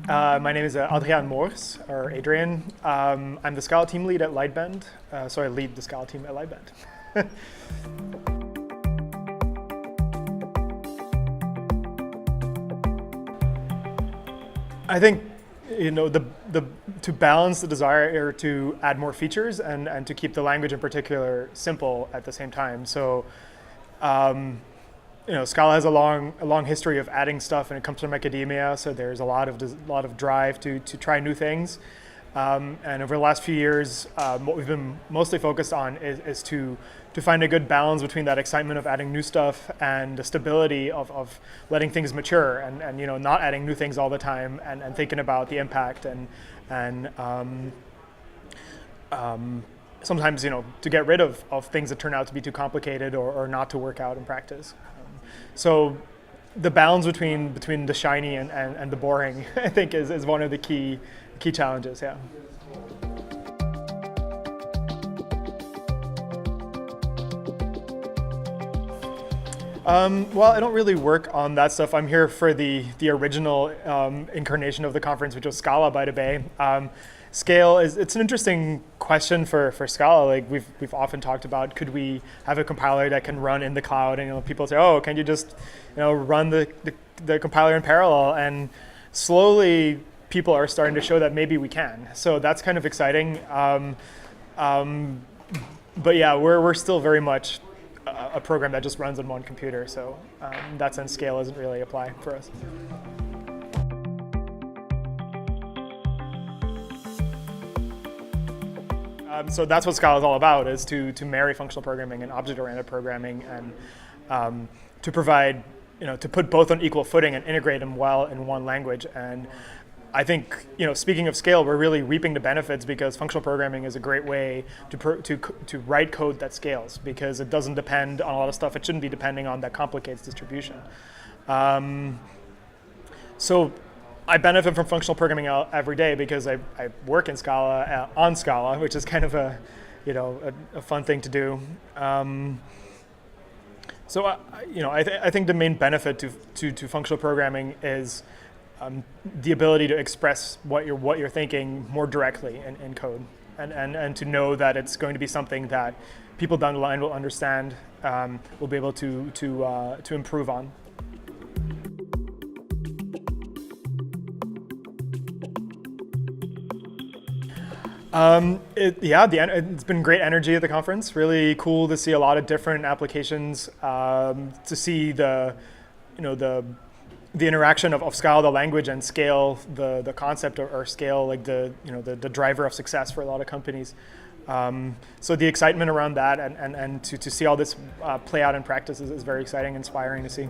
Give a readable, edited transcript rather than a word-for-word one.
My name is Adriaan Moors, or Adrian. I'm the Scala team lead at Lightbend, so I lead the Scala team at Lightbend. I think to balance the desire to add more features and to keep the language in particular simple at the same time. So Scala has a long history of adding stuff, and it comes from academia. So there's a lot of drive to try new things. And over the last few years, what we've been mostly focused on is to find a good balance between that excitement of adding new stuff and the stability of letting things mature and not adding new things all the time and thinking about the impact and sometimes to get rid of things that turn out to be too complicated or not to work out in practice. So the balance between the shiny and the boring, I think, is one of the key challenges. Yeah. Well, I don't really work on that stuff. I'm here for the original incarnation of the conference, which was Scala, by the way. Scale it's an interesting question for Scala. Like we've often talked about, could we have a compiler that can run in the cloud? And people say, oh, can you just run the compiler in parallel? And slowly people are starting to show that maybe we can. So that's kind of exciting. But yeah, we're still very much a program that just runs on one computer. So in that sense, Scale doesn't really apply for us. So that's what Scala is all about, is to marry functional programming and object-oriented programming and to provide, to put both on equal footing and integrate them well in one language. And I think, speaking of Scale, we're really reaping the benefits because functional programming is a great way to write code that scales, because it doesn't depend on a lot of stuff it shouldn't be depending on that complicates distribution. So I benefit from functional programming every day because I work in Scala, on Scala, which is kind of a fun thing to do. So I think the main benefit to functional programming is the ability to express what you're thinking more directly in code, and to know that it's going to be something that people down the line will understand, will be able to improve on. It's been great energy at the conference. Really cool to see a lot of different applications. To see the interaction of Scala, the language, and Scale, the concept, or Scale, like the driver of success for a lot of companies. So the excitement around that and to see all this play out in practice is very exciting, inspiring to see.